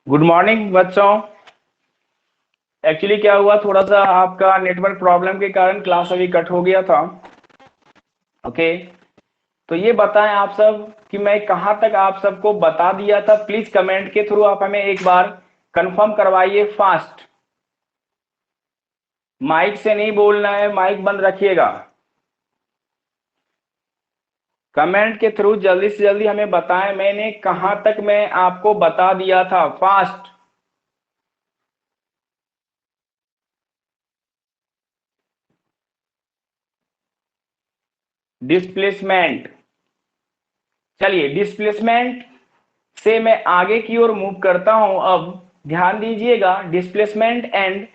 Good morning बच्चों। Actually क्या हुआ, थोड़ा सा आपका नेटवर्क प्रॉब्लम के कारण क्लास अभी कट हो गया था। ओके, तो ये बताएं आप सब कि मैं कहां तक आप सबको बता दिया था। प्लीज कमेंट के थ्रू आप हमें एक बार कंफर्म करवाइए फास्ट। माइक से नहीं बोलना है, माइक बंद रखिएगा। कमेंट के थ्रू जल्दी से जल्दी हमें बताएं मैंने कहां तक मैं आपको बता दिया था फास्ट। डिस्प्लेसमेंट, चलिए डिस्प्लेसमेंट से मैं आगे की ओर मूव करता हूं। अब ध्यान दीजिएगा, डिस्प्लेसमेंट एंड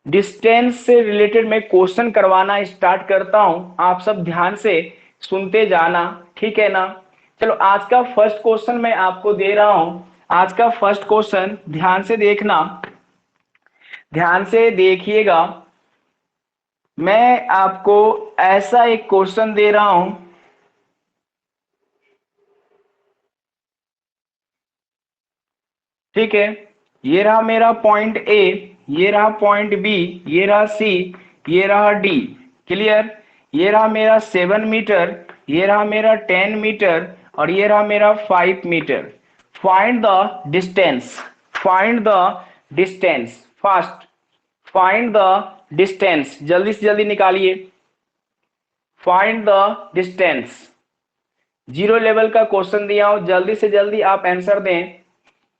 डिस्टेंस से रिलेटेड मैं क्वेश्चन करवाना स्टार्ट करता हूं। आप सब ध्यान से सुनते जाना, ठीक है ना। चलो आज का फर्स्ट क्वेश्चन मैं आपको दे रहा हूं। आज का फर्स्ट क्वेश्चन ध्यान से देखना, ध्यान से देखिएगा। मैं आपको ऐसा एक क्वेश्चन दे रहा हूं, ठीक है। ये रहा मेरा पॉइंट ए, ये रहा पॉइंट बी, ये रहा सी, ये रहा डी। क्लियर। ये रहा मेरा 7 मीटर, ये रहा मेरा 10 मीटर और ये रहा मेरा 5 meter. Find the distance, find the distance fast, find the distance, जल्दी से जल्दी निकालिए। Find the distance. Zero level का क्वेश्चन दिया हूं, जल्दी से जल्दी आप आंसर दें।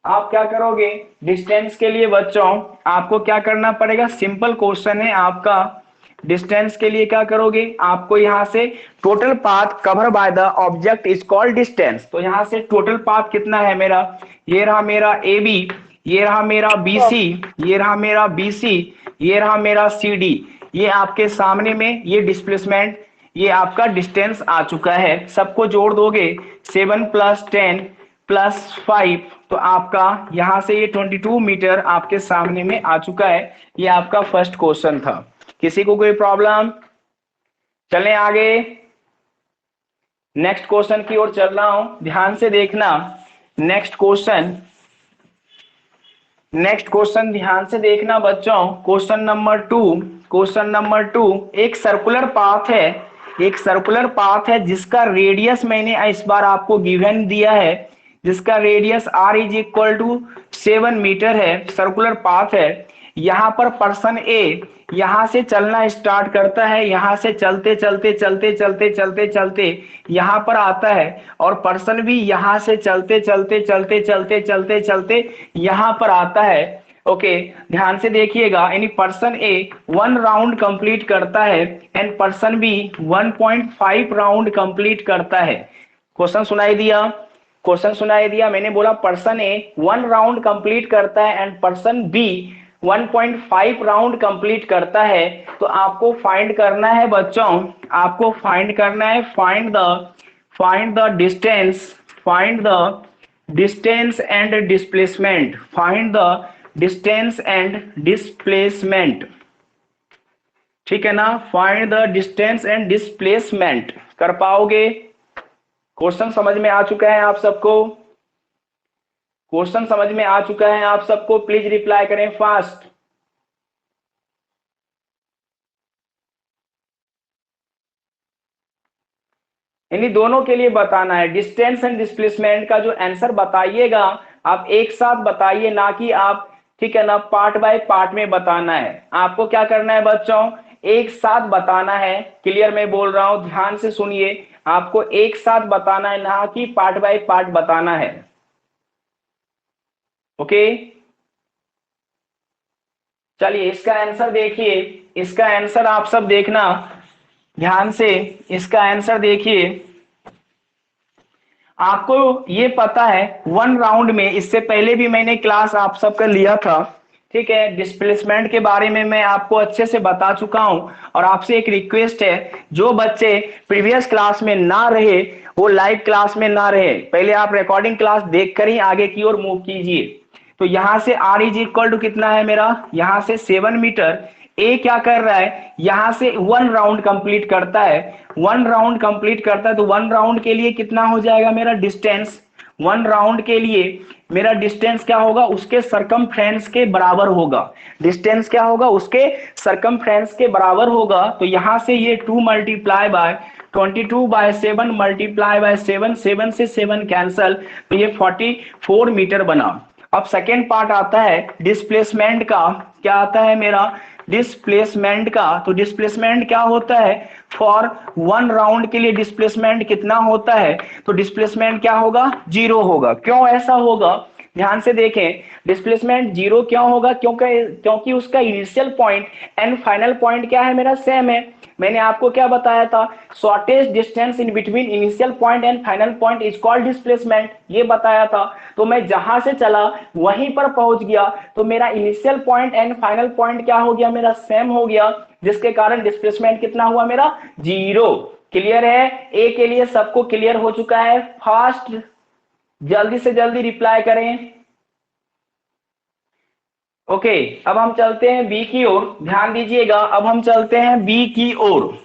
आप क्या करोगे डिस्टेंस के लिए बच्चों, आपको क्या करना पड़ेगा, सिंपल क्वेश्चन है आपका। डिस्टेंस के लिए क्या करोगे, आपको यहां से total path cover by the object is called distance. तो यहां से टोटल पाथ कितना है मेरा, ये रहा मेरा ए बी, ये रहा मेरा बी सी, ये रहा मेरा बी सी, ये रहा मेरा सी डी। ये आपके सामने में ये डिस्प्लेसमेंट, ये आपका डिस्टेंस आ चुका है। सबको जोड़ दोगे 7 प्लस 10 प्लस 5, तो आपका यहां से ये 22 मीटर आपके सामने में आ चुका है। ये आपका फर्स्ट क्वेश्चन था। किसी को कोई प्रॉब्लम? चलें आगे, नेक्स्ट क्वेश्चन की ओर चल रहा हूं, ध्यान से देखना। नेक्स्ट क्वेश्चन, नेक्स्ट क्वेश्चन ध्यान से देखना बच्चों। क्वेश्चन नंबर 2, क्वेश्चन नंबर 2 एक सर्कुलर पाथ है, एक सर्कुलर पाथ है जिसका रेडियस मैंने इस बार आपको गिवन दिया है, जिसका radius r is equal to 7 meter है। सर्कुलर पाथ है, यहां पर पर्सन ए यहां से चलना स्टार्ट करता है, यहां से चलते चलते चलते चलते चलते चलते यहां पर आता है, और पर्सन भी यहां से चलते चलते चलते चलते चलते चलते यहां पर आता है। ओके, ध्यान से देखिएगा। यानी पर्सन ए 1 राउंड कंप्लीट करता है and person B 1.5 round complete करता है। क्वेश्चन सुनाई दिया, क्वेश्चन सुनाई दिया। मैंने बोला पर्सन ए 1 राउंड कंप्लीट करता है and person B 1.5 round complete करता है। तो आपको फाइंड करना है बच्चों, आपको फाइंड करना है, find the distance, find the distance and displacement, find the distance and displacement, ठीक है ना। Find the distance and displacement कर पाओगे? क्वेश्चन समझ में आ चुका है आप सबको? क्वेश्चन समझ में आ चुका है आप सबको? प्लीज रिप्लाई करें फास्ट। यानी दोनों के लिए बताना है, डिस्टेंस एंड डिस्प्लेसमेंट का जो आंसर बताइएगा आप एक साथ बताइए, ना कि आप, ठीक है ना, पार्ट बाय पार्ट में बताना है। आपको क्या करना है बच्चों, एक साथ बताना है। क्लियर मैं बोल रहा हूं, ध्यान से सुनिए। आपको एक साथ बताना है, ना कि पार्ट बाय पार्ट बताना है। ओके, चलिए इसका आंसर देखिए, इसका आंसर आप सब देखना ध्यान से, इसका आंसर देखिए। आपको ये पता है 1 राउंड में, इससे पहले भी मैंने क्लास आप सबका लिया था, ठीक है। डिस्प्लेसमेंट के बारे में मैं आपको अच्छे से बता चुका हूं। और आपसे एक रिक्वेस्ट है, जो बच्चे प्रीवियस क्लास में ना रहे वो लाइव क्लास में ना रहे, पहले आप रिकॉर्डिंग क्लास देखकर ही आगे की ओर मूव कीजिए। तो यहां से r इज इक्वल टू कितना है मेरा, यहां से 7 मीटर। ए क्या कर रहा है, यहां से 1 राउंड कंप्लीट करता है, 1 राउंड कंप्लीट करता है। तो 1 राउंड के लिए कितना हो जाएगा मेरा डिस्टेंस, 1 राउंड के लिए मेरा डिस्टेंस क्या होगा, उसके सरकमफ्रेंस के बराबर होगा। डिस्टेंस क्या होगा, उसके सरकमफ्रेंस के बराबर होगा। तो यहां से ये 2 मल्टीप्लाई बाय 22/7 मल्टीप्लाई बाय 7, 7 से 7 कैंसल, तो ये 44 मीटर बना। अब सेकेंड पार्ट आता है डिस्प्लेसमेंट का। क्या आता है मेरा, डिस्प्लेसमेंट का। तो डिस्प्लेसमेंट क्या होता है, फॉर 1 राउंड के लिए डिस्प्लेसमेंट कितना होता है, तो डिस्प्लेसमेंट क्या होगा, 0 होगा। क्यों ऐसा होगा, ध्यान से देखें, डिस्प्लेसमेंट 0 क्यों होगा, क्योंकि उसका initial point and final point क्या है मेरा, सेम है। मैंने आपको क्या बताया था, shortest distance in between initial point and final point is called displacement, ये बताया था। तो मैं जहां से चला वहीं पर पहुंच गया, तो मेरा initial point and final point क्या हो गया, मेरा सेम हो गया, जिसके कारण डिस्प्लेसमेंट कितना हुआ मेरा, 0। क्लियर है, ए के लिए सबको क्लियर हो चुका है। फास्ट, जल्दी से जल्दी रिप्लाई करें। ओके, अब हम चलते हैं बी की ओर, ध्यान दीजिएगा। अब हम चलते हैं बी की ओर,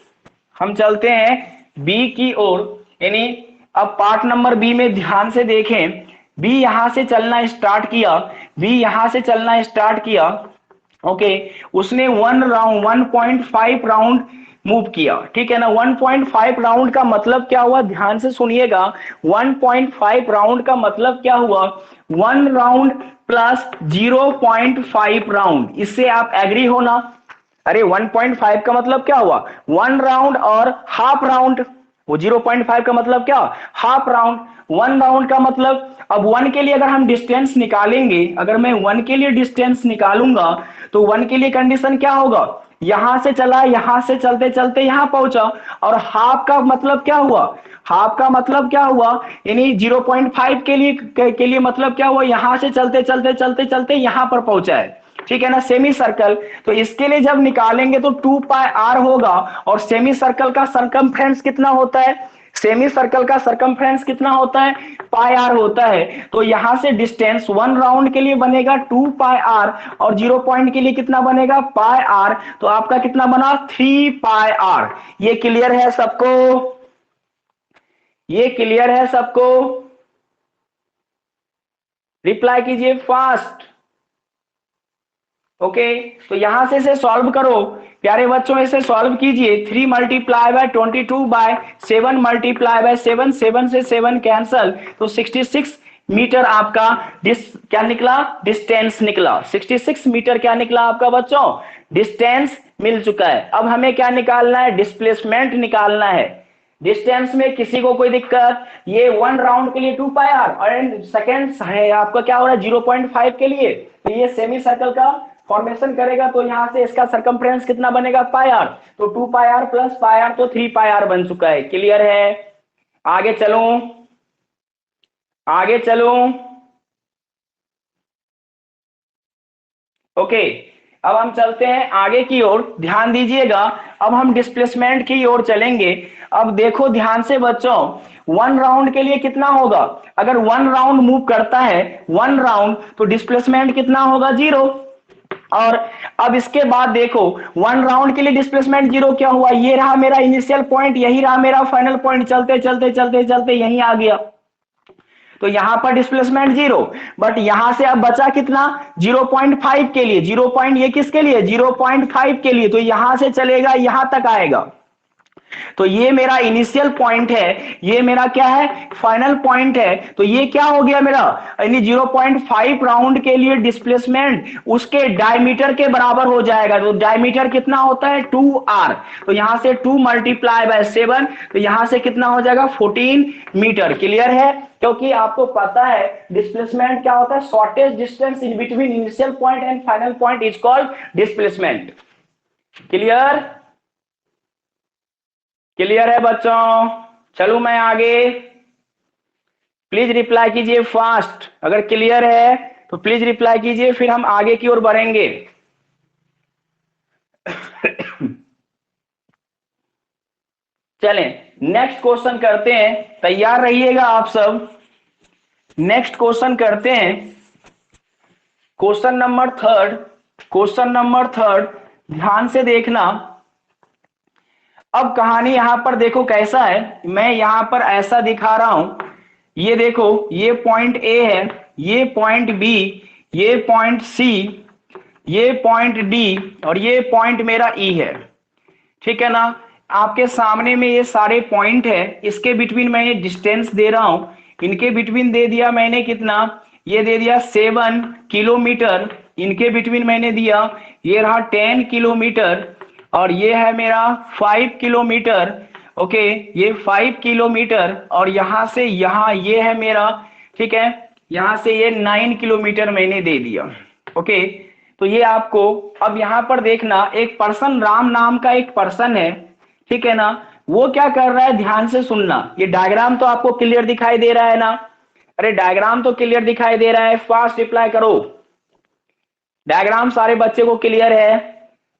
हम चलते हैं बी की ओर, यानी अब पार्ट नंबर बी में ध्यान से देखें। बी यहां से चलना स्टार्ट किया, बी यहां से चलना स्टार्ट किया। ओके, उसने 1.5 राउंड मूव किया, ठीक है ना। 1.5 राउंड का मतलब क्या हुआ, ध्यान से सुनिएगा। 1.5 राउंड का मतलब क्या हुआ, 1 राउंड प्लस 0.5 राउंड। इससे आप एग्री हो ना, अरे 1.5 का मतलब क्या हुआ, 1 राउंड और हाफ राउंड। वो 0.5 का मतलब क्या, हाफ राउंड। 1 राउंड का मतलब, अब 1 के लिए अगर हम डिस्टेंस निकालेंगे, अगर मैं 1 के लिए डिस्टेंस निकालूंगा, तो 1 के लिए कंडीशन क्या होगा, यहां से चला, यहां से चलते चलते यहां पहुंचा। और हाफ का मतलब क्या हुआ, हाफ का मतलब क्या हुआ, यानी 0.5 के लिए मतलब क्या हुआ, यहां से चलते चलते चलते चलते यहां पर पहुंचा है, ठीक है ना। सेमी सर्कल, तो इसके लिए जब निकालेंगे तो 2πr होगा। और सेमी सर्कल का सरकमफ्रेंस कितना होता है, सेमी सर्कल का सरकमफ्रेंस कितना होता है, πr होता है। तो यहां से डिस्टेंस 1 राउंड के लिए बनेगा 2πr, और 0 पॉइंट के लिए कितना बनेगा, πr। तो आपका कितना बना, 3πr। ये क्लियर है सबको, ये क्लियर है सबको, रिप्लाई कीजिए फास्ट। ओके, तो यहां से इसे सॉल्व करो प्यारे बच्चों, इसे सॉल्व कीजिए। 3 मल्टीप्लाई बाय 22/7 मल्टीप्लाई बाय 7, 7 से 7 कैंसल, तो 66 मीटर आपका क्या निकला, डिस्टेंस निकला। 66 मीटर क्या निकला आपका बच्चों, डिस्टेंस मिल चुका है। अब हमें क्या निकालना है, डिस्प्लेसमेंट निकालना है। डिस्टेंस में किसी को कोई दिक्कत, ये 1 राउंड के लिए 2πr और सेकेंड है आपका क्या हो रहा है 0.5 के लिए, तो ये सेमी सर्कल का फॉर्मेशन करेगा। तो यहां से इसका सरकमफ्रेंस कितना बनेगा, πr। तो 2πr प्लस πr, तो 3πr बन चुका है। क्लियर है, आगे चलो, आगे चलो। ओके, अब हम चलते हैं आगे की ओर, ध्यान दीजिएगा। अब हम डिस्प्लेसमेंट की ओर चलेंगे। अब देखो ध्यान से बच्चों, 1 राउंड के लिए कितना होगा, अगर 1 राउंड मूव करता है 1 राउंड, तो डिस्प्लेसमेंट कितना होगा, 0। और अब इसके बाद देखो 1 राउंड के लिए डिस्प्लेसमेंट 0 क्या हुआ, ये रहा मेरा इनिशियल पॉइंट, यही रहा मेरा फाइनल पॉइंट, चलते चलते चलते चलते यहीं आ गया। तो यहां पर डिस्प्लेसमेंट 0, बट यहां से अब बचा कितना, 0.5 के लिए। 0 पॉइंट ये किसके लिए, 0.5 के लिए। तो यहां से चलेगा यहां तक आएगा। तो ये मेरा इनिशियल पॉइंट है, ये मेरा क्या है, फाइनल पॉइंट है। तो ये क्या हो गया मेरा, यानी 0.5 राउंड के लिए डिस्प्लेसमेंट उसके डायमीटर के बराबर हो जाएगा। तो डायमीटर कितना होता है, 2r। तो यहां से 2 मल्टीप्लाई बाय 7, तो यहां से कितना हो जाएगा, 14 मीटर। क्लियर है, क्योंकि आपको पता है डिस्प्लेसमेंट क्या होता है, shortest distance in between initial point and final point is called displacement. Clear, clear है बच्चों, चलूं मैं आगे, प्लीज रिप्लाई कीजिए फास्ट। अगर क्लियर है तो प्लीज रिप्लाई कीजिए, फिर हम आगे की ओर बढ़ेंगे। चलें नेक्स्ट क्वेश्चन करते हैं, तैयार रहिएगा आप सब। नेक्स्ट क्वेश्चन करते हैं, question number third, question number third, ध्यान से देखना। अब कहानी यहां पर देखो कैसा है, मैं यहां पर ऐसा दिखा रहा हूं, ये देखो, ये पॉइंट ए है, ये पॉइंट बी, ये पॉइंट सी, ये पॉइंट डी, और ये पॉइंट मेरा ई है। ठीक है ना। आपके सामने में ये सारे पॉइंट है, इसके बिटवीन मैं डिस्टेंस दे रहा हूं। इनके बिटवीन दे दिया मैंने कितना, ये दे दिया 7 किलोमीटर। इनके बिटवीन मैंने दिया, ये रहा 10 किलोमीटर, और ये है मेरा 5 किलोमीटर। ओके, ये 5 किलोमीटर, और यहां से यहां ये है मेरा, ठीक है, यहां से ये 9 किलोमीटर मैंने दे दिया। ओके, तो ये आपको, अब यहां पर देखना, एक पर्सन, राम नाम का एक पर्सन है, ठीक है ना। वो क्या कर रहा है, ध्यान से सुनना। ये डायग्राम तो आपको क्लियर दिखाई दे रहा है ना? अरे डायग्राम तो क्लियर दिखाई दे रहा है, फास्ट रिप्लाई करो। डायग्राम सारे बच्चे को क्लियर है?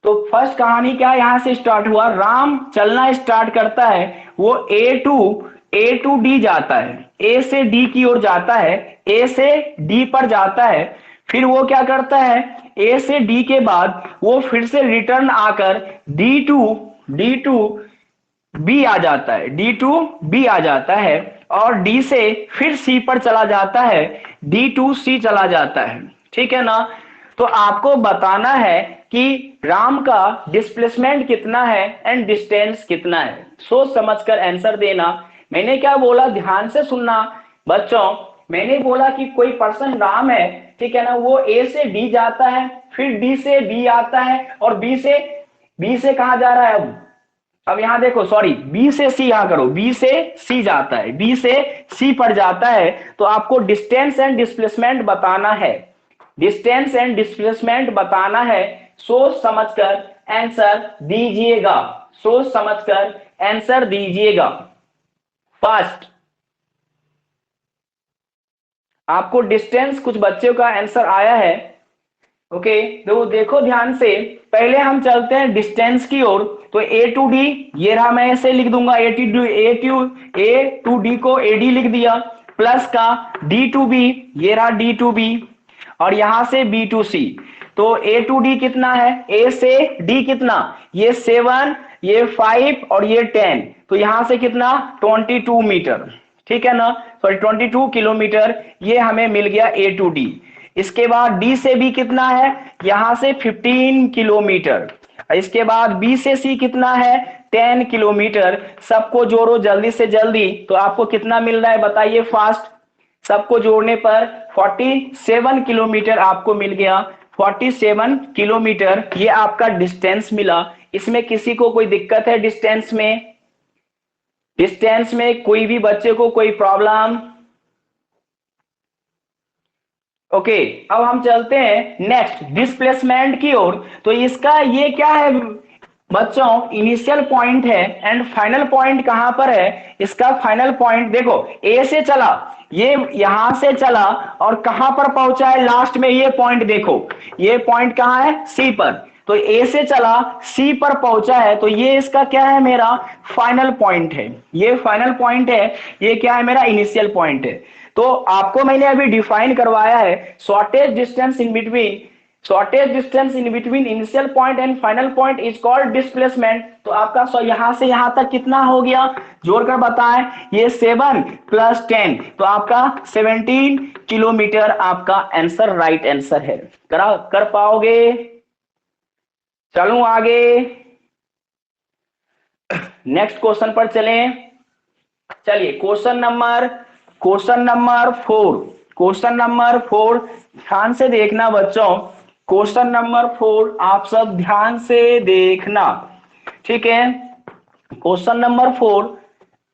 तो फर्स्ट कहानी क्या यहां से स्टार्ट हुआ, राम चलना स्टार्ट करता है, वो ए टू डी जाता है, ए से डी की ओर जाता है, ए से डी पर जाता है। फिर वो क्या करता है, ए से डी के बाद वो फिर से रिटर्न आकर डी टू बी आ जाता है, डी टू बी आ जाता है, और डी से फिर सी पर चला जाता है, डी टू सी चला जाता है। ठीक है ना। तो आपको बताना है कि राम का डिस्प्लेसमेंट कितना है एंड डिस्टेंस कितना है। सोच समझकर आंसर देना। मैंने क्या बोला, ध्यान से सुनना बच्चों। मैंने बोला कि कोई पर्सन राम है, ठीक है ना, वो ए से डी जाता है, फिर डी से बी आता है, और बी से कहा जा रहा है अब यहां देखो, सॉरी, बी से सी, यहां करो, बी से सी जाता है, बी से सी पर जाता है। तो आपको डिस्टेंस एंड डिस्प्लेसमेंट बताना है, डिस्टेंस एंड डिस्प्लेसमेंट बताना है। सोच समझकर आंसर दीजिएगा, सोच समझकर आंसर दीजिएगा फास्ट। आपको डिस्टेंस, कुछ बच्चों का आंसर आया है। ओके, तो देखो ध्यान से, पहले हम चलते हैं डिस्टेंस की ओर। तो ए टू डी, ये रहा, मैं ऐसे लिख दूंगा, ए टू डी को ए डी लिख दिया, प्लस का डी टू बी, ये रहा डी टू बी, और यहां से बी टू सी। तो ए टू डी कितना है, ए से डी कितना, ये 7, ये 5, और ये 10, तो यहां से कितना 22 मीटर। ठीक है ना, सॉरी 22 किलोमीटर, ये हमें मिल गया ए टू डी। इसके बाद डी से बी कितना है, यहां से 15 किलोमीटर। इसके बाद बी से सी कितना है, 10 किलोमीटर। सबको जोड़ो जल्दी से जल्दी, तो आपको कितना मिल रहा है बताइए फास्ट। सबको जोड़ने पर 47 किलोमीटर आपको मिल गया, 47 किलोमीटर, ये आपका डिस्टेंस मिला। इसमें किसी को कोई दिक्कत है डिस्टेंस में? डिस्टेंस में कोई भी बच्चे को कोई प्रॉब्लम? ओके, अब हम चलते हैं नेक्स्ट डिस्प्लेसमेंट की ओर। तो इसका ये क्या है बच्चों, इनिशियल पॉइंट है एंड फाइनल पॉइंट कहां पर है। इसका फाइनल पॉइंट देखो, ए से चला, ये यहां से चला, और कहां पर पहुंचा है लास्ट में, ये पॉइंट देखो, ये पॉइंट कहां है, सी पर। तो ए से चला, सी पर पहुंचा है, तो ये इसका क्या है, मेरा फाइनल पॉइंट है, ये फाइनल पॉइंट है। ये क्या है, मेरा इनिशियल पॉइंट है। तो आपको मैंने अभी डिफाइन करवाया है shortage distance in between, shortage distance in between initial point and final point is called displacement. तो आपका यहां से यहां तक कितना हो गया, जोड़कर बताएं, ये 7 + 10, तो आपका 17 किलोमीटर आपका आंसर, राइट आंसर है। कर पाओगे? चलूं आगे, नेक्स्ट क्वेश्चन पर चलें। चलिए क्वेश्चन नंबर 4, क्वेश्चन नंबर 4 ध्यान से देखना बच्चों। क्वेश्चन नंबर 4 आप सब ध्यान से देखना, ठीक है। क्वेश्चन नंबर 4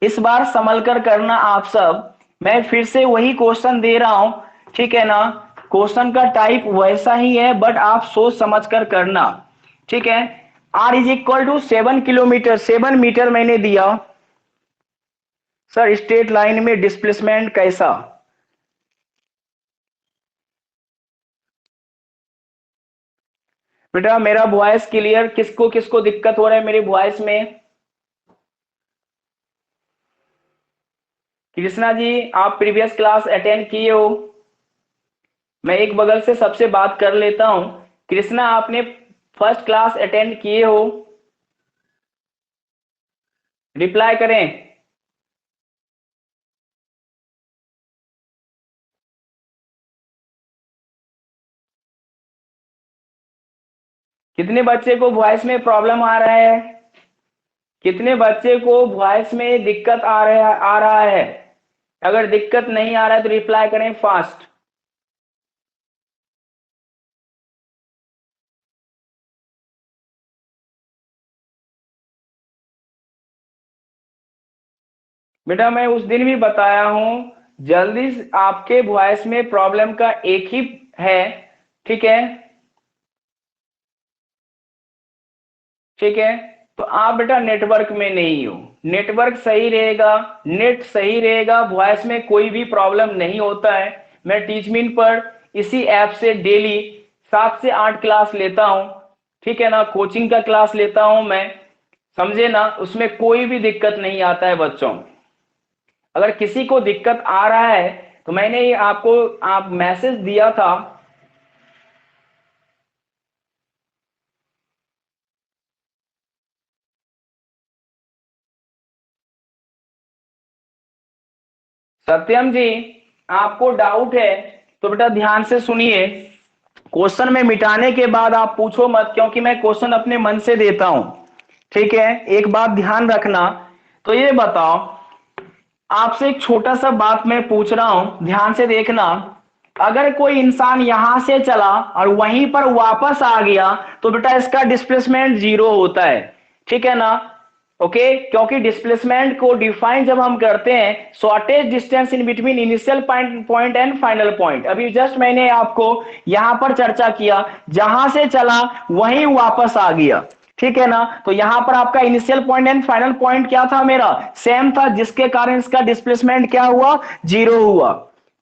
इस बार संभल कर करना आप सब। मैं फिर से वही क्वेश्चन दे रहा हूं, ठीक है ना। क्वेश्चन का टाइप वैसा ही है, बट आप सोच समझ कर करना, ठीक है। R = 7 किलोमीटर, 7 मीटर मैंने दिया। सर स्ट्रेट लाइन में डिस्प्लेसमेंट कैसा? बेटा मेरा वॉइस क्लियर, किसको किसको दिक्कत हो रहा है मेरी वॉइस में? कृष्णा जी, आप प्रीवियस क्लास अटेंड किए हो? मैं एक बगल से सबसे बात कर लेता हूं। कृष्णा, आपने फर्स्ट क्लास अटेंड किए हो? रिप्लाई करें। कितने बच्चे को वॉइस में प्रॉब्लम आ रहा है? कितने बच्चे को वॉइस में दिक्कत आ रहा है? अगर दिक्कत नहीं आ रहा है तो रिप्लाई करें फास्ट। बेटा मैं उस दिन भी बताया हूं, जल्दी आपके वॉइस में प्रॉब्लम का एक ही है, ठीक है? ठीक है, तो आप बेटा नेटवर्क में नहीं हो। नेटवर्क सही रहेगा, नेट सही रहेगा, वॉइस में कोई भी प्रॉब्लम नहीं होता है। मैं टीचमिन पर इसी ऐप से डेली 7 से 8 क्लास लेता हूं, ठीक है ना? कोचिंग का क्लास लेता हूं मैं, समझे ना? उसमें कोई भी दिक्कत नहीं आता है बच्चों। अगर किसी को दिक्कत आ रहा है तो मैंने ये आपको आप मैसेज दिया था। सत्यम जी, आपको डाउट है तो बेटा ध्यान से सुनिए। क्वेश्चन में मिटाने के बाद आप पूछो मत, क्योंकि मैं क्वेश्चन अपने मन से देता हूं, ठीक है? एक बात ध्यान रखना। तो ये बताओ, आपसे एक छोटा सा बात मैं पूछ रहा हूं, ध्यान से देखना। अगर कोई इंसान यहां से चला और वहीं पर वापस आ गया तो बेटा इसका डिस्प्लेसमेंट 0 होता है, ठीक है ना? ओके, क्योंकि डिस्प्लेसमेंट को डिफाइन जब हम करते हैं, shortage distance in between initial point and final point. अभी जस्ट मैंने आपको यहां पर चर्चा किया, जहां से चला वहीं वापस आ गया, ठीक है ना? तो यहां पर आपका initial point and final point क्या था? मेरा सेम था, जिसके कारण इसका डिस्प्लेसमेंट क्या हुआ? 0 हुआ।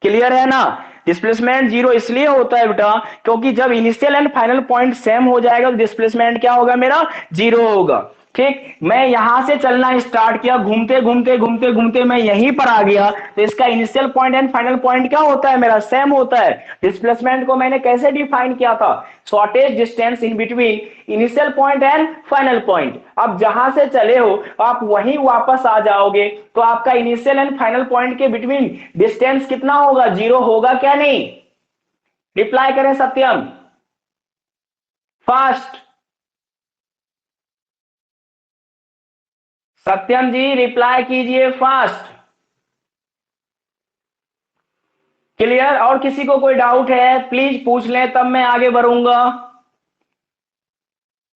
क्लियर है ना? डिस्प्लेसमेंट 0 इसलिए होता है बेटा, क्योंकि जब initial and final point same हो जाएगा तो डिस्प्लेसमेंट क्या होगा? मेरा 0 होगा। ठीक, मैं यहां से चलना स्टार्ट किया, घूमते घूमते घूमते घूमते मैं यहीं पर आ गया, तो इसका initial point and final point क्या होता है? मेरा सेम होता है। डिस्प्लेसमेंट को मैंने कैसे डिफाइन किया था? Shortage distance in between initial point and final point. अब जहां से चले हो आप वहीं वापस आ जाओगे, तो आपका इनिशियल एंड फाइनल पॉइंट के बिटवीन डिस्टेंस कितना होगा? 0 होगा क्या नहीं? रिप्लाई करें सत्यम, फास्ट। सत्यम जी रिप्लाई कीजिए फास्ट। क्लियर? और किसी को कोई डाउट है प्लीज पूछ लें, तब मैं आगे बढ़ूंगा।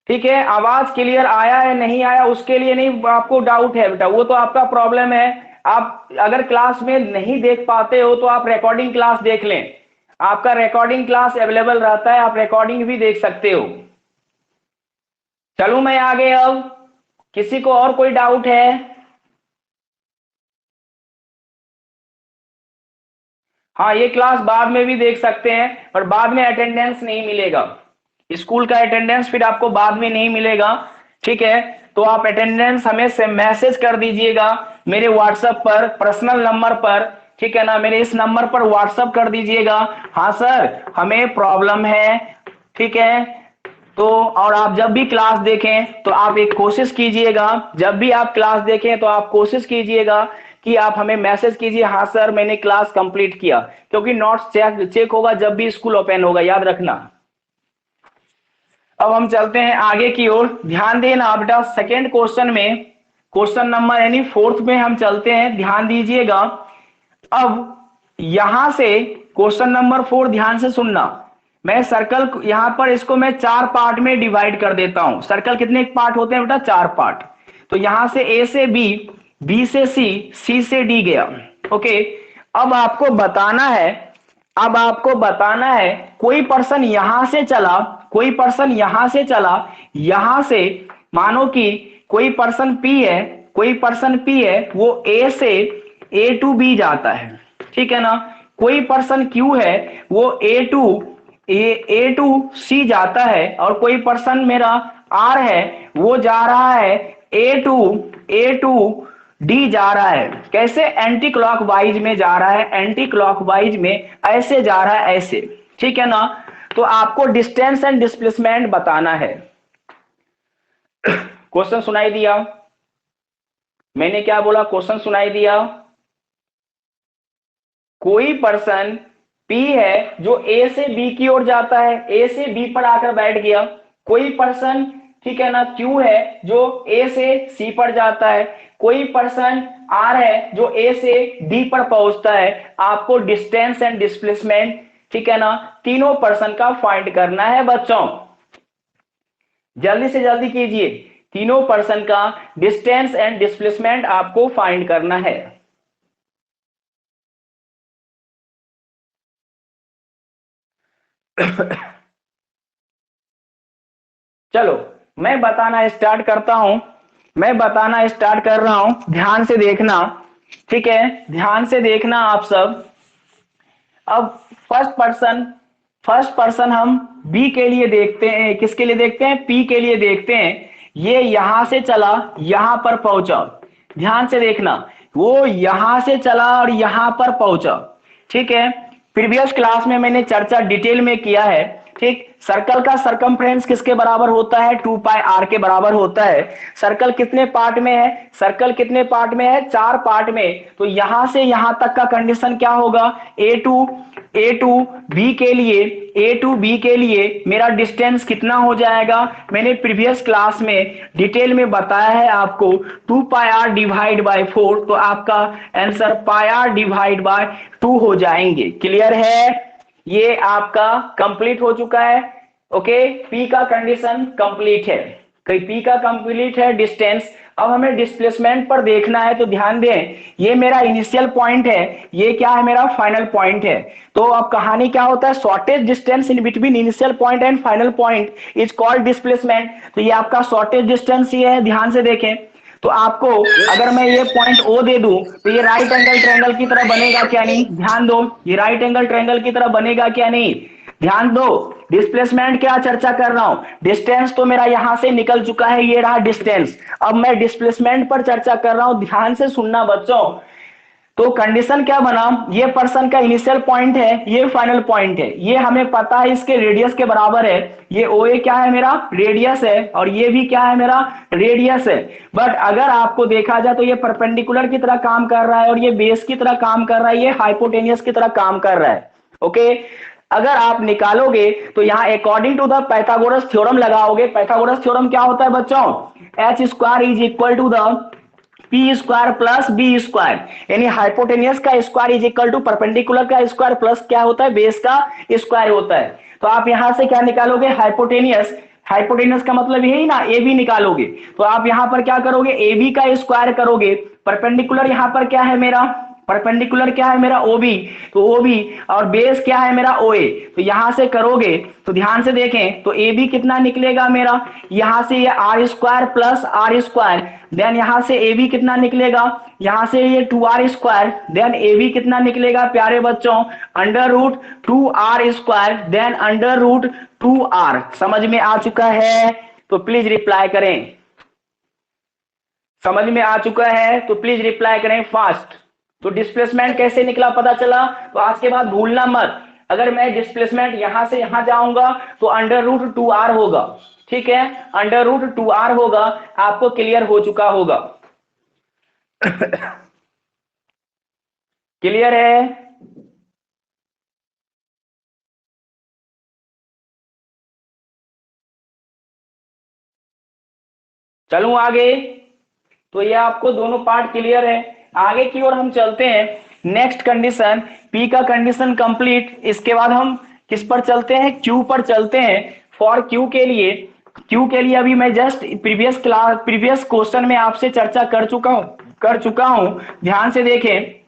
ठीक है, आवाज क्लियर आया है नहीं आया उसके लिए नहीं आपको डाउट है बेटा, वो तो आपका प्रॉब्लम है। आप अगर क्लास में नहीं देख पाते हो तो आप रिकॉर्डिंग क्लास देख लें, आपका रिकॉर्डिंग क्लास अवेलेबल रहता है, आप रिकॉर्डिंग भी देख सकते हो। चलूं मैं आगे? अब किसी को और कोई डाउट है? हाँ, ये क्लास बाद में भी देख सकते हैं, पर बाद में अटेंडेंस नहीं मिलेगा, स्कूल का अटेंडेंस फिर आपको बाद में नहीं मिलेगा, ठीक है? तो आप अटेंडेंस हमें से मैसेज कर दीजिएगा मेरे व्हाट्सएप पर, पर्सनल नंबर पर, ठीक है ना? मेरे इस नंबर पर व्हाट्सएप कर दीजिएगा, हाँ सर हमें प्रॉब्लम है, ठीक है? तो और आप जब भी क्लास देखें तो आप एक कोशिश कीजिएगा, जब भी आप क्लास देखें तो आप कोशिश कीजिएगा कि आप हमें मैसेज कीजिए, हाँ सर मैंने क्लास कंप्लीट किया, क्योंकि नोट्स चेक होगा जब भी स्कूल ओपन होगा, याद रखना। अब हम चलते हैं आगे की ओर, ध्यान देना बेटा। सेकेंड क्वेश्चन में, क्वेश्चन नंबर यानी फोर्थ में हम चलते हैं, ध्यान दीजिएगा। अब यहां से क्वेश्चन नंबर 4 ध्यान से सुनना। मैं सर्कल यहां पर इसको मैं 4 पार्ट में डिवाइड कर देता हूं। सर्कल कितने पार्ट होते हैं बेटा? 4 पार्ट। तो यहां से ए से बी, बी से सी से डी गया, ओके। अब आपको बताना है, अब आपको बताना है कोई पर्सन यहां से चला, कोई पर्सन यहां से चला, यहां से मानो कि कोई पर्सन पी है, कोई पर्सन पी है, वो ए से ए टू बी जाता है, ठीक है ना? कोई पर्सन क्यू है, वो ए टू सी जाता है, और कोई पर्सन मेरा आर है, वो जा रहा है ए टू डी जा रहा है। कैसे? एंटी क्लॉकवाइज में जा रहा है, एंटी क्लॉकवाइज में ऐसे जा रहा है, ऐसे, ठीक है ना? तो आपको डिस्टेंस एंड डिस्प्लेसमेंट बताना है। क्वेश्चन सुनाई दिया? मैंने क्या बोला? क्वेश्चन सुनाई दिया? कोई पर्सन P है जो A से B की ओर जाता है, A से B पर आकर बैठ गया, कोई पर्सन, ठीक है ना, क्यू है जो ए से सी पर जाता है, कोई पर्सन आर है जो ए से डी पर पहुंचता है। आपको डिस्टेंस एंड डिस्प्लेसमेंट, ठीक है ना, तीनों पर्सन का फाइंड करना है बच्चों। जल्दी से जल्दी कीजिए, तीनों पर्सन का डिस्टेंस एंड डिस्प्लेसमेंट आपको फाइंड करना है। चलो मैं बताना स्टार्ट करता हूं, मैं बताना स्टार्ट कर रहा हूं, ध्यान से देखना, ठीक है, ध्यान से देखना आप सब। अब फर्स्ट पर्सन हम बी के लिए देखते हैं, किसके लिए देखते हैं, पी के लिए देखते हैं। ये यहां से चला, यहां पर पहुंचा, ध्यान से देखना, वो यहां से चला और यहां पर पहुंचा, ठीक है। प्रीवियस क्लास में मैंने चर्चा डिटेल में किया है, ठीक। सर्कल का सरकमफ्रेंस किसके बराबर होता है, 2πr के बराबर होता है। सर्कल कितने पार्ट में है, सर्कल कितने पार्ट में है, 4 पार्ट में। तो यहां से यहां तक का कंडीशन क्या होगा, ए टू बी के लिए, ए टू बी के लिए मेरा डिस्टेंस कितना हो जाएगा, मैंने प्रीवियस क्लास में डिटेल में बताया है आपको, 2πr डिवाइड बाय 4। तो आपका आंसर πr डिवाइड बाय 2 हो जाएंगे। क्लियर है, ये आपका कंप्लीट हो चुका है। ओके, पी का कंडीशन कंप्लीट है, पी का कंप्लीट है डिस्टेंस। अब हमें डिस्प्लेसमेंट पर देखना है, तो ध्यान दें, ये मेरा इनिशियल पॉइंट है, ये क्या है, मेरा फाइनल पॉइंट है। तो अब कहानी क्या होता है, shortage distance in between initial point and final point is called displacement. तो ये आपका शॉर्टेज डिस्टेंस ये है, ध्यान से देखें। तो आपको अगर मैं ये पॉइंट ओ दे दूं, तो ये राइट एंगल ट्रायंगल की तरह बनेगा क्या नहीं, ध्यान दो, ये राइट एंगल ट्रायंगल की तरह बनेगा क्या नहीं, ध्यान दो। डिस्प्लेसमेंट क्या चर्चा कर रहा हूं, डिस्टेंस तो मेरा यहां से निकल चुका है, ये रहा डिस्टेंस। अब मैं डिस्प्लेसमेंट पर चर्चा कर रहा हूं, ध्यान से सुनना बच्चों। तो कंडीशन क्या बना, ये पर्सन का इनिशियल पॉइंट है, ये फाइनल पॉइंट है, ये हमें पता है इसके रेडियस के बराबर है। ये ओ ए क्या है, मेरा रेडियस है, और ये भी क्या है, मेरा रेडियस है। बट अगर आपको देखा जाए तो ये परपेंडिकुलर की तरह काम कर रहा है, और ये बेस की तरह काम कर रहा है, ये हाइपोटेनियस की तरह काम कर रहा है। ओके, अगर आप निकालोगे तो यहां according to the Pythagoras theorem लगाओगे। पाइथागोरस थ्योरम क्या होता है बच्चों, H square is equal to the P square plus B square, यानी हाइपोटेनियस का square is equal to perpendicular का स्क्वायर प्लस क्या होता है, बेस का स्क्वायर होता है। तो आप यहां से क्या निकालोगे, हाइपोटेनियस, हाइपोटेनियस का मतलब यही ना, ए बी निकालोगे। तो आप यहां पर क्या करोगे, ए बी का स्क्वायर करोगे, परपेंडिकुलर यहां पर क्या है मेरा, परपेंडिकुलर क्या है मेरा ओबी, तो ओबी, और बेस क्या है मेरा ओए। तो यहां से करोगे तो ध्यान से देखें, तो ए बी कितना निकलेगा मेरा, यहां से ये R square plus R square, then यहां से ए बी कितना निकलेगा, यहां से ये 2r square, then A B कितना निकलेगा प्यारे बच्चों, under root 2r square, then under root 2r। समझ में आ चुका है तो प्लीज रिप्लाई करें, समझ में आ चुका है तो प्लीज रिप्लाई करें फास्ट। तो डिस्प्लेसमेंट कैसे निकला पता चला, तो आज के बाद भूलना मत, अगर मैं डिस्प्लेसमेंट यहां से यहां जाऊंगा तो अंडर रूट 2r होगा, ठीक है, अंडर रूट 2r होगा। आपको क्लियर हो चुका होगा। क्लियर है, चलूं आगे, तो ये आपको दोनों पार्ट क्लियर है। आगे की ओर हम चलते हैं, नेक्स्ट कंडीशन, पी का कंडीशन कंप्लीट। इसके बाद हम किस पर चलते हैं, क्यू पर चलते हैं। फॉर क्यू के लिए, क्यू के लिए अभी मैं जस्ट प्रीवियस क्वेश्चन में आपसे चर्चा कर चुका हूं, ध्यान से देखें।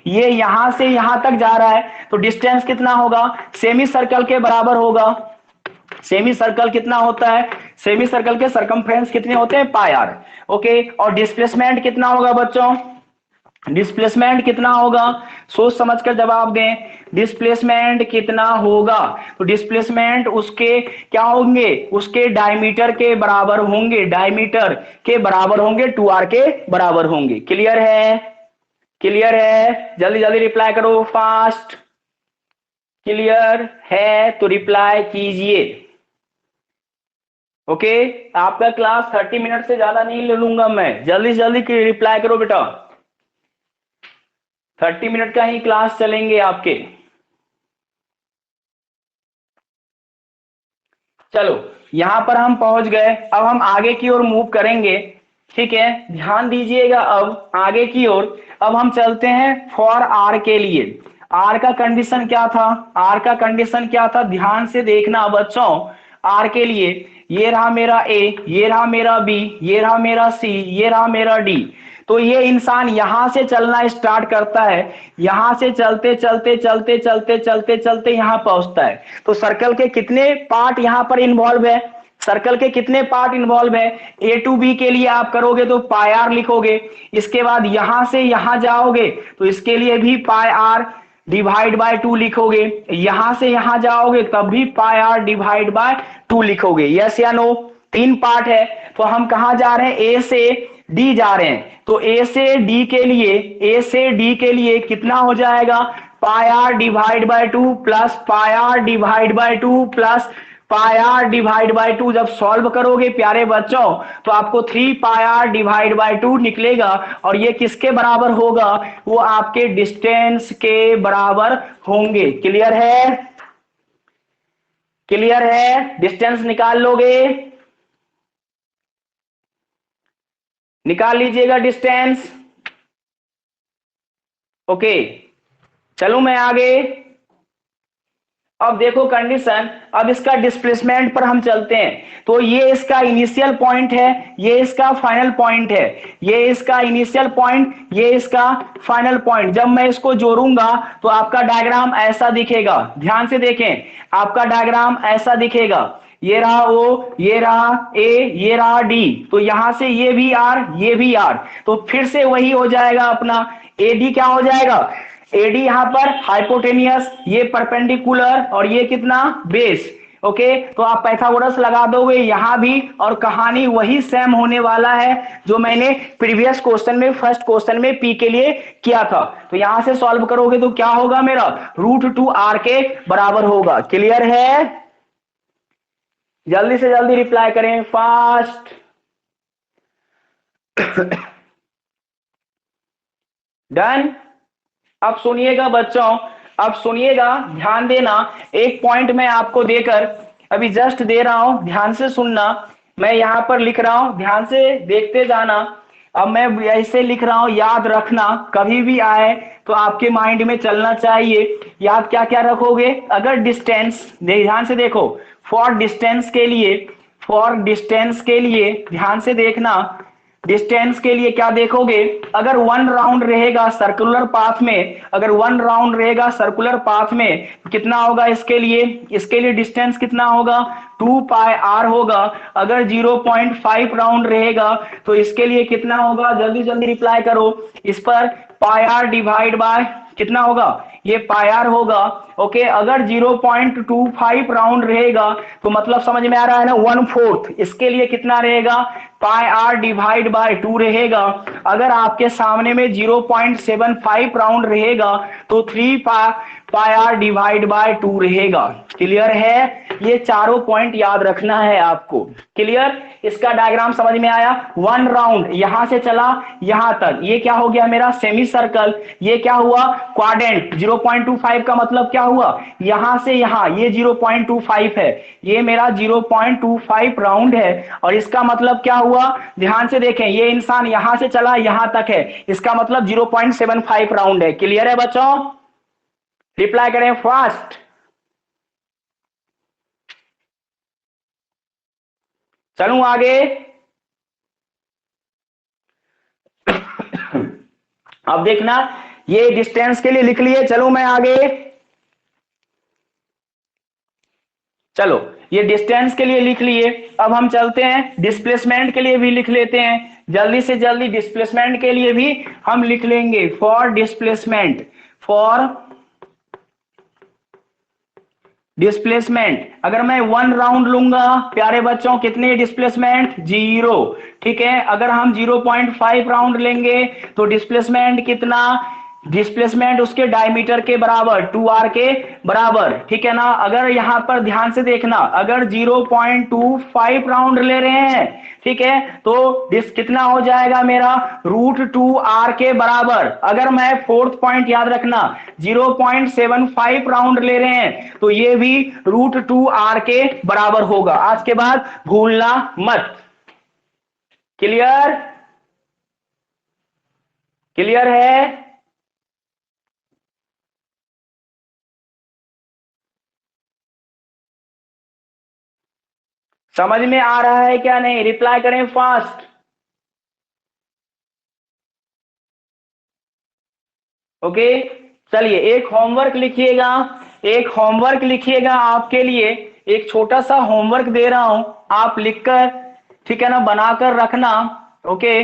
ये यहां से यहां तक जा रहा है, तो डिस्टेंस कितना होगा, सेमी सर्कल के बराबर होगा। सेमी सर्कल कितना होता है, सेमी सर्कल के सरकमफ्रेंस कितने होते हैं, पाई आर। ओके, और डिस्प्लेसमेंट कितना होगा बच्चों, डिस्प्लेसमेंट कितना होगा, सोच समझकर जवाब दें, डिस्प्लेसमेंट कितना होगा। तो डिस्प्लेसमेंट उसके क्या होंगे, उसके डायमीटर के बराबर होंगे, डायमीटर के बराबर होंगे, 2r के बराबर होंगे। क्लियर है, क्लियर है, जल्दी जल्दी रिप्लाई करो फास्ट। क्लियर है तो रिप्लाई कीजिए। ओके, आपका क्लास 30 मिनट से ज्यादा नहीं ले लूंगा मैं, जल्दी जल्दी रिप्लाई करो बेटा, 30 मिनट का ही क्लास चलेंगे आपके। चलो यहां पर हम पहुंच गए, अब हम आगे की ओर मूव करेंगे। ठीक है, ध्यान दीजिएगा अब आगे की ओर। अब हम चलते हैं फॉर आर के लिए। आर का कंडीशन क्या था, आर का कंडीशन क्या था, ध्यान से देखना बच्चों। आर के लिए ये रहा मेरा ए, ये रहा मेरा बी, ये रहा मेरा सी, ये रहा मेरा डी। तो ये इंसान यहां से चलना स्टार्ट करता है, यहां से चलते चलते चलते चलते चलते चलते यहां पहुंचता है। तो सर्कल के कितने पार्ट यहां पर इन्वॉल्व है, सर्कल के कितने पार्ट इन्वॉल्व है। ए टू बी के लिए आप करोगे तो पाई आर लिखोगे, इसके बाद यहां से यहां जाओगे तो इसके लिए भी पाई आर डिवाइड बाय 2 लिखोगे, यहां से यहां जाओगे तब भी पाई आर डिवाइड बाय 2 लिखोगे। यस या नो, 3 पार्ट है। तो हम कहां जा रहे हैं, ए से डी जा रहे हैं। तो ए से डी के लिए, ए से डी के लिए कितना हो जाएगा, pi r divide by 2 plus pi r divide by 2 plus pi r divide by 2। जब सॉल्व करोगे प्यारे बच्चों तो आपको 3 पाई आर डिवाइड बाय 2 निकलेगा, और ये किसके बराबर होगा, वो आपके डिस्टेंस के बराबर होंगे। क्लियर है, क्लियर है, डिस्टेंस निकाल लोगे, निकाल लीजिएगा डिस्टेंस। ओके, चलूं मैं आगे। अब देखो कंडीशन, अब इसका डिस्प्लेसमेंट पर हम चलते हैं। तो ये इसका इनिशियल पॉइंट है, ये इसका फाइनल पॉइंट है, ये इसका इनिशियल पॉइंट, ये इसका फाइनल पॉइंट। जब मैं इसको जोड़ूंगा तो आपका डायग्राम ऐसा दिखेगा, ध्यान से देखें, आपका डायग्राम ऐसा दिखेगा। ये रहा ओ, ये रहा ए, ये रहा डी, तो यहां से ये भी आर, ये भी आर, तो फिर से वही हो जाएगा अपना। ए डी क्या हो जाएगा, एडी यहां पर हाइपोटेनियस, ये परपेंडिकुलर, और ये कितना बेस। ओके, तो आप पाइथागोरस लगा दोगे यहां भी, और कहानी वही सेम होने वाला है जो मैंने प्रीवियस क्वेश्चन में, फर्स्ट क्वेश्चन में पी के लिए किया था। तो यहां से सॉल्व करोगे तो क्या होगा मेरा, √2r के बराबर होगा। क्लियर है, जल्दी से जल्दी रिप्लाई करें, फास्ट। डन। अब सुनिएगा बच्चों, अब सुनिएगा, ध्यान देना। एक पॉइंट मैं आपको देकर अभी जस्ट दे रहा हूं, ध्यान से सुनना। मैं यहां पर लिख रहा हूं, ध्यान से देखते जाना। अब मैं ऐसे लिख रहा हूं, याद रखना, कभी भी आए तो आपके माइंड में चलना चाहिए। याद क्या क्या रखोगे, अगर डिस्टेंस, ध्यान से देखो, फॉर डिस्टेंस के लिए, फॉर डिस्टेंस के लिए ध्यान से देखना, डिस्टेंस के लिए क्या देखोगे, अगर 1 राउंड रहेगा सर्कुलर पाथ में, अगर 1 राउंड रहेगा सर्कुलर पाथ में कितना होगा इसके लिए, इसके लिए डिस्टेंस कितना होगा, 2 पाई आर होगा। अगर 0.5 राउंड रहेगा तो इसके लिए कितना होगा, जल्दी जल्दी रिप्लाई करो। इस पर पाई आर डिवाइड बाय कितना होगा, ये पाई आर होगा। ओके, अगर 0.25 राउंड रहेगा तो मतलब समझ में आ रहा है ना, 1/4, इसके लिए कितना रहेगा, पाई आर डिवाइड बाय 2 रहेगा। अगर आपके सामने में 0.75 राउंड रहेगा तो 3 पाई आर डिवाइड बाय 2 रहेगा। क्लियर है, ये चारों पॉइंट याद रखना है आपको। क्लियर, इसका डायग्राम समझ में आया। 1 राउंड यहां से चला यहां तक, ये क्या हो गया मेरा सेमी सर्कल, ये क्या हुआ क्वाड्रेंट। 0.25 का मतलब क्या हुआ, यहां से यहां ये 0.25 है, ये मेरा 0.25 राउंड है। और इसका मतलब क्या हुआ, ध्यान से देखें, ये इंसान यहां से चला यहां तक है, इसका मतलब 0.75 राउंड है। क्लियर है बच्चों, रिप्लाई करें फास्ट। चलूं आगे। अब देखना, ये डिस्टेंस के लिए लिख लिए, चलो मैं आगे। चलो ये डिस्टेंस के लिए लिख लिए, अब हम चलते हैं डिस्प्लेसमेंट के लिए भी लिख लेते हैं। जल्दी से जल्दी डिस्प्लेसमेंट के लिए भी हम लिख लेंगे, फॉर डिस्प्लेसमेंट, फॉर डिस्प्लेसमेंट अगर मैं 1 राउंड लूंगा प्यारे बच्चों, कितने डिस्प्लेसमेंट, 0। ठीक है, अगर हम 0.5 राउंड लेंगे तो डिस्प्लेसमेंट कितना, डिस्प्लेसमेंट उसके डायमीटर के बराबर 2r के बराबर, ठीक है ना। अगर यहां पर ध्यान से देखना, अगर 0.25 राउंड ले रहे हैं, ठीक है, तो कितना हो जाएगा मेरा, √2r के बराबर। अगर मैं फोर्थ पॉइंट याद रखना, 0.75 राउंड ले रहे हैं तो ये भी √2r के बराबर होगा। आज के बाद भूलना मत। क्लियर? क्लियर है? समझ में आ रहा है क्या नहीं? रिप्लाई करें फास्ट। ओके, चलिए एक होमवर्क लिखिएगा, एक होमवर्क लिखिएगा आपके लिए। एक छोटा सा होमवर्क दे रहा हूं, आप लिखकर, ठीक है ना, बनाकर रखना। ओके,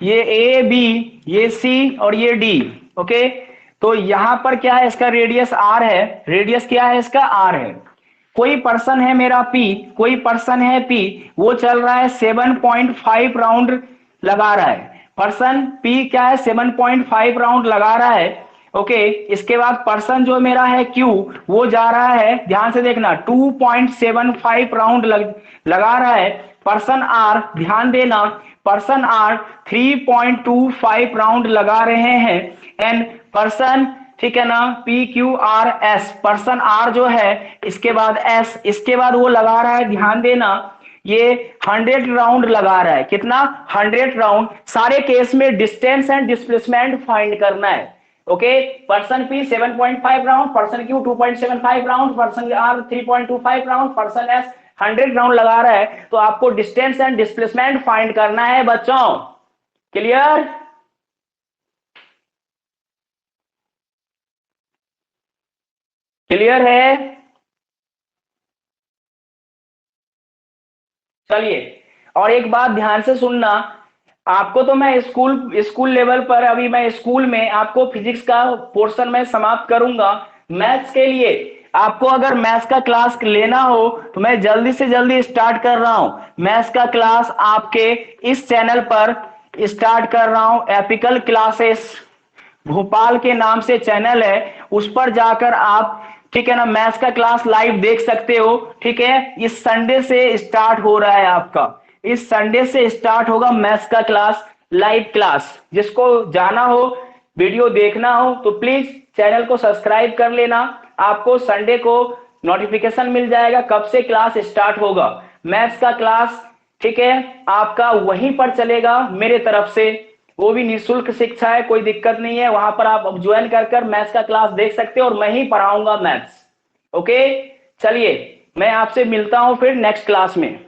ये ए बी, ये सी और ये डी। ओके, तो यहां पर क्या है, इसका रेडियस आर है। रेडियस क्या है इसका? आर है। कोई पर्सन है मेरा पी, कोई पर्सन है पी, वो चल रहा है 7.5 राउंड लगा रहा है। पर्सन पी क्या है, 7.5 राउंड लगा रहा है। ओके, इसके बाद पर्सन जो मेरा है क्यू, वो जा रहा है, ध्यान से देखना, 2.75 राउंड लगा रहा है। पर्सन आर, ध्यान देना, पर्सन आर 3.25 राउंड लगा रहे हैं। एंड पर्सन, ठीक है ना, P Q R S, person R जो है, इसके बाद एस, इसके बाद वो लगा रहा है, ध्यान देना, ये 100 राउंड लगा रहा है। कितना? 100 राउंड। सारे केस में डिस्टेंस एंड डिस्प्लेसमेंट फाइंड करना है। Okay, person P 7.5 round, person Q 2.75 round, person R 3.25 round, person S 100 round लगा रहा है। तो आपको डिस्टेंस एंड डिस्प्लेसमेंट फाइंड करना है बच्चों। क्लियर? क्लियर है? चलिए, और एक बात ध्यान से सुनना, आपको तो मैं स्कूल स्कूल लेवल पर, अभी मैं स्कूल में आपको फिजिक्स का पोर्शन में समाप्त करूंगा। मैथ्स के लिए आपको अगर मैथ्स का क्लास लेना हो तो मैं जल्दी से जल्दी स्टार्ट कर रहा हूं। मैथ्स का क्लास आपके इस चैनल पर स्टार्ट कर रहा हूं, एपिकल क्लासेस भोपाल के नाम से चैनल है, उस पर जाकर आप, ठीक है ना, मैथ्स का क्लास लाइव देख सकते हो। ठीक है, इस संडे से स्टार्ट हो रहा है आपका, इस संडे से स्टार्ट होगा मैथ्स का क्लास, लाइव क्लास। जिसको जाना हो, वीडियो देखना हो, तो प्लीज चैनल को सब्सक्राइब कर लेना। आपको संडे को नोटिफिकेशन मिल जाएगा कब से क्लास स्टार्ट होगा। मैथ्स का क्लास, ठीक है, आपका वहीं पर चलेगा मेरे तरफ से, वो भी निःशुल्क शिक्षा है, कोई दिक्कत नहीं है। वहां पर आप ज्वाइन कर मैथ्स का क्लास देख सकते हो और मैं ही पढ़ाऊंगा मैथ्स। ओके, चलिए मैं आपसे मिलता हूं फिर नेक्स्ट क्लास में।